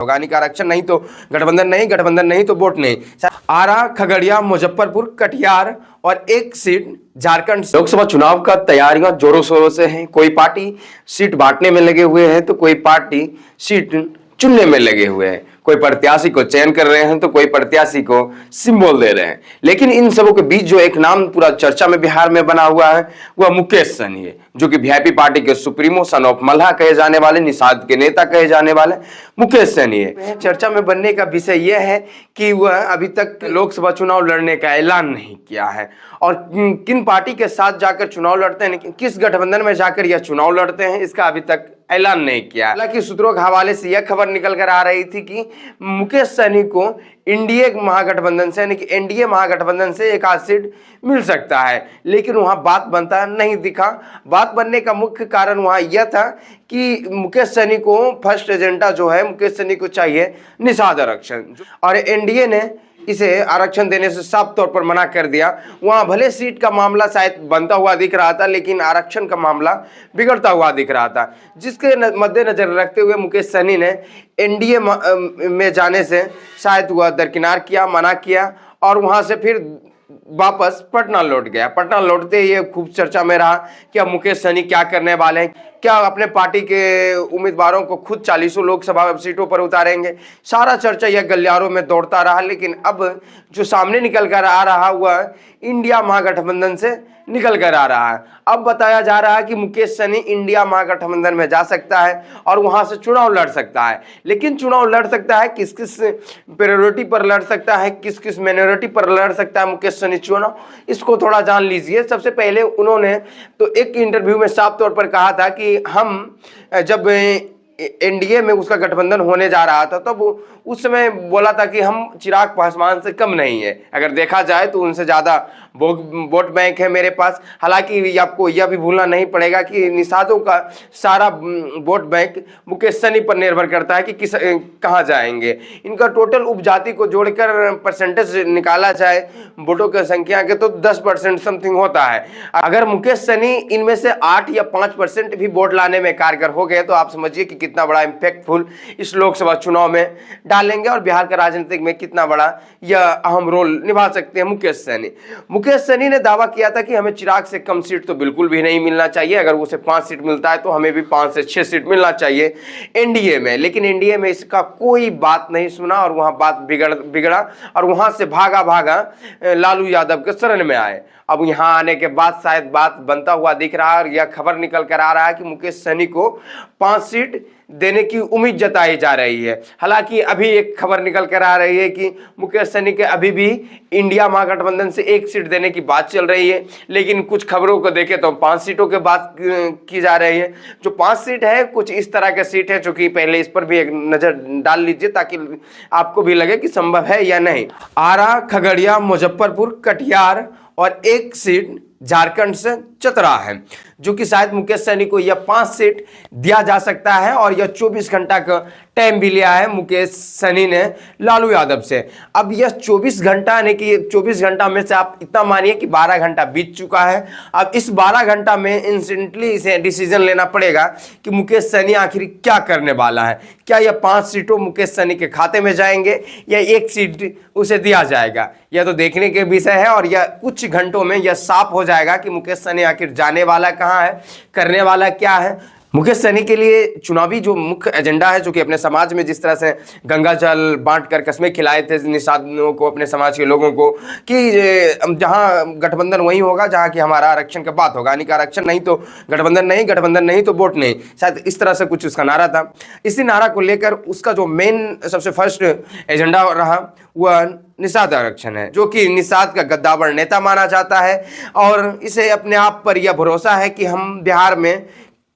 होगा आरक्षण नहीं तो गठबंधन नहीं, गठबंधन नहीं तो वोट नहीं। आरा, खगड़िया, मुजफ्फरपुर, कटिहार और एक सीट झारखंड। लोकसभा चुनाव का तैयारियां जोरों शोरों से हैं। कोई पार्टी सीट बांटने में लगे हुए हैं तो कोई पार्टी सीट चुनने में लगे हुए हैं। कोई प्रत्याशी को चयन कर रहे हैं तो कोई प्रत्याशी को सिंबल दे रहे हैं। लेकिन इन सबों के बीच जो एक नाम पूरा चर्चा में बिहार में बना हुआ है वह मुकेश सहनी है, जो कि वीआईपी पार्टी के सुप्रीमो, सन ऑफ मल्हा कहे जाने वाले, निषाद के नेता कहे जाने वाले मुकेश सहनी है। चर्चा में बनने का विषय यह है कि वह अभी तक लोकसभा चुनाव लड़ने का ऐलान नहीं किया है और किन पार्टी के साथ जाकर चुनाव लड़ते हैं, किस गठबंधन में जाकर यह चुनाव लड़ते हैं, इसका अभी तक ऐलान नहीं किया। हालांकि सूत्रों के हवाले से यह खबर निकल कर आ रही थी कि मुकेश सहनी को एनडीए महागठबंधन से, यानी कि एनडीए महागठबंधन से एक आध सीट मिल सकता है, लेकिन वहां बात बनता नहीं दिखा। बात बनने का मुख्य कारण वहां यह था कि मुकेश सहनी को फर्स्ट एजेंडा जो है, मुकेश सहनी को चाहिए निषाद आरक्षण, और एनडीए ने इसे आरक्षण देने से साफ तौर पर मना कर दिया। वहां भले सीट का मामला शायद बनता हुआ दिख रहा था, लेकिन आरक्षण का मामला बिगड़ता हुआ दिख रहा था, जिसके मद्देनजर रखते हुए मुकेश सहनी ने एनडीए में जाने से शायद वह दरकिनार किया, मना किया और वहां से फिर वापस पटना लौट गया। पटना लौटते ही खूब चर्चा में रहा कि अब मुकेश सहनी क्या करने वाले हैं, क्या अपने पार्टी के उम्मीदवारों को खुद 40 लोकसभा सीटों पर उतारेंगे। सारा चर्चा यह गलियारों में दौड़ता रहा, लेकिन अब जो सामने निकल कर आ रहा वह इंडिया महागठबंधन से निकल कर आ रहा है। अब बताया जा रहा है कि मुकेश सहनी इंडिया महागठबंधन में जा सकता है और वहां से चुनाव लड़ सकता है, लेकिन चुनाव लड़ सकता है किस किस प्रायोरिटी पर लड़ सकता है, किस किस माइनॉरिटी पर लड़ सकता है मुकेश सहनी चुनाव, इसको थोड़ा जान लीजिए। सबसे पहले उन्होंने तो एक इंटरव्यू में साफ तौर पर कहा था कि हम जब एनडीए में उसका गठबंधन होने जा रहा था तब उस समय बोला था कि हम चिराग पासवान से कम नहीं है, अगर देखा जाए तो उनसे ज़्यादा वोट बैंक है मेरे पास। हालांकि आपको यह भी भूलना नहीं पड़ेगा कि निषादों का सारा वोट बैंक मुकेश सहनी पर निर्भर करता है कि किस कहाँ जाएंगे। इनका टोटल उपजाति को जोड़कर परसेंटेज निकाला जाए वोटों की संख्या के तो 10% समथिंग होता है। अगर मुकेश सहनी इनमें से 8 या 5% भी वोट लाने में कारगर हो गए तो आप समझिए कि कितना बड़ा इम्पैक्टफुल इस लोकसभा चुनाव में डालेंगे और बिहार के राजनीतिक में कितना बड़ा यह अहम रोल निभा सकते हैं मुकेश सहनी। मुकेश सहनी ने दावा किया था कि हमें चिराग से कम सीट तो बिल्कुल भी नहीं मिलना चाहिए, अगर उसे 5 सीट मिलता है तो हमें भी 5 से 6 सीट मिलना चाहिए एनडीए में। लेकिन एनडीए में इसका कोई बात नहीं सुना और वहां बात बिगड़ा और वहां से भागा लालू यादव के शरण में आए। अब यहाँ आने के बाद शायद बात बनता हुआ दिख रहा है और यह खबर निकल कर आ रहा है कि मुकेश सहनी को 5 सीट देने की उम्मीद जताई जा रही है। हालांकि अभी एक खबर निकल कर आ रही है कि मुकेश सहनी के अभी भी इंडिया महागठबंधन से 1 सीट देने की बात चल रही है, लेकिन कुछ खबरों को देखें तो 5 सीटों की बात की जा रही है। जो 5 सीट है कुछ इस तरह के सीट है, जो कि पहले इस पर भी एक नज़र डाल लीजिए ताकि आपको भी लगे कि संभव है या नहीं। आरा, खगड़िया, मुजफ्फरपुर, कटिहार और एक सीट झारखंड से चतरा है, जो कि शायद मुकेश सहनी को यह 5 सीट दिया जा सकता है और यह 24 घंटा का टाइम भी लिया है मुकेश सहनी ने लालू यादव से। अब यह 24 घंटा यानी कि 24 घंटा में से आप इतना मानिए कि 12 घंटा बीत चुका है। अब इस 12 घंटा में इंस्टेंटली इसे डिसीजन लेना पड़ेगा कि मुकेश सहनी आखिर क्या करने वाला है। क्या यह 5 सीटों मुकेश सहनी के खाते में जाएंगे या 1 सीट उसे दिया जाएगा, यह तो देखने के विषय है और यह कुछ घंटों में यह साफ हो जाएगा कि मुकेश सहनी आखिर जाने वाला कहाँ है, करने वाला क्या है। मुकेश सहनी के लिए चुनावी जो मुख्य एजेंडा है, जो कि अपने समाज में जिस तरह से गंगा जल बांटकर कस्में खिलाए थे निषादों को, अपने समाज के लोगों को, कि जहां गठबंधन वहीं होगा जहां कि हमारा आरक्षण का बात होगा, यानी कि आरक्षण नहीं तो गठबंधन नहीं, गठबंधन नहीं तो वोट नहीं, शायद इस तरह से कुछ उसका नारा था। इसी नारा को लेकर उसका जो मेन सबसे फर्स्ट एजेंडा रहा वह निषाद आरक्षण है, जो कि निषाद का गद्दावर नेता माना जाता है और इसे अपने आप पर यह भरोसा है कि हम बिहार में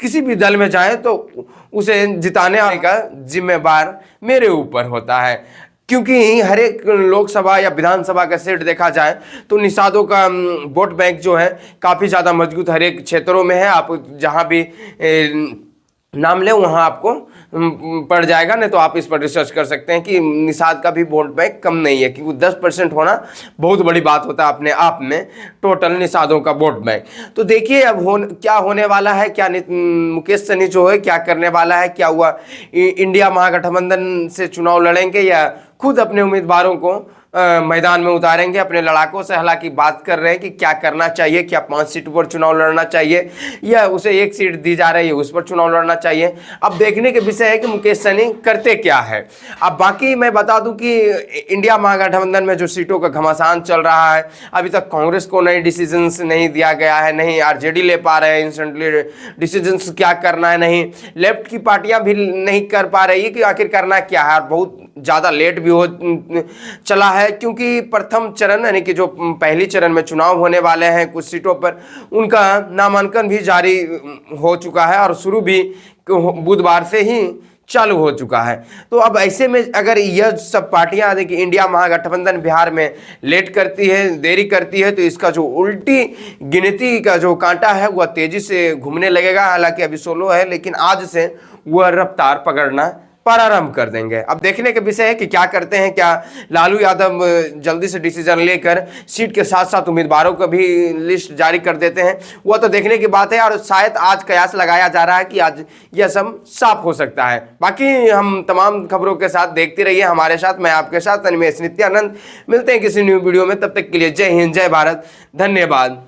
किसी भी दल में जाएं तो उसे जिताने का जिम्मेवार मेरे ऊपर होता है। क्योंकि हर एक लोकसभा या विधानसभा का सीट देखा जाए तो निषादों का वोट बैंक जो है काफ़ी ज़्यादा मजबूत हर एक क्षेत्रों में है। आप जहां भी नाम ले वहाँ आपको पड़ जाएगा, नहीं तो आप इस पर रिसर्च कर सकते हैं कि निषाद का भी वोट बैंक कम नहीं है, क्योंकि 10% होना बहुत बड़ी बात होता है अपने आप में, टोटल निषादों का वोट बैंक। तो देखिए अब क्या होने वाला है, क्या मुकेश सहनी जो है क्या करने वाला है, क्या हुआ, इंडिया महागठबंधन से चुनाव लड़ेंगे या खुद अपने उम्मीदवारों को मैदान में उतारेंगे। अपने लड़ाकों से हालांकि बात कर रहे हैं कि क्या करना चाहिए, क्या 5 सीट पर चुनाव लड़ना चाहिए या उसे 1 सीट दी जा रही है उस पर चुनाव लड़ना चाहिए। अब देखने के विषय है कि मुकेश सहनी करते क्या है। अब बाकी मैं बता दूं कि इंडिया महागठबंधन में जो सीटों का घमासान चल रहा है, अभी तक कांग्रेस को नई डिसीजंस नहीं दिया गया है, नहीं आरजेडी ले पा रहे हैं इंस्टेंटली डिसीजंस क्या करना है, नहीं लेफ्ट की पार्टियां भी नहीं कर पा रही कि आखिर करना क्या है। और बहुत ज़्यादा लेट भी हो चला है, क्योंकि प्रथम चरण यानी कि जो पहली चरण में चुनाव होने वाले हैं कुछ सीटों पर, उनका नामांकन भी जारी हो चुका है और शुरू भी बुधवार से ही चालू हो चुका है। तो अब ऐसे में अगर यह सब पार्टियां देखिए इंडिया महागठबंधन बिहार में लेट करती है, देरी करती है, तो इसका जो उल्टी गिनती का जो कांटा है वह तेजी से घूमने लगेगा। हालांकि अभी 16 है, लेकिन आज से वह रफ्तार पकड़ना प्रारंभ कर देंगे। अब देखने के विषय है कि क्या करते हैं, क्या लालू यादव जल्दी से डिसीजन लेकर सीट के साथ साथ उम्मीदवारों का भी लिस्ट जारी कर देते हैं, वह तो देखने की बात है। और शायद आज कयास लगाया जा रहा है कि आज यह सब साफ हो सकता है। बाकी हम तमाम खबरों के साथ देखते रहिए हमारे साथ, मैं आपके साथ अनिमेश नित्यानंद। मिलते हैं किसी न्यू वीडियो में, तब तक के लिए जय हिंद, जय भारत, धन्यवाद।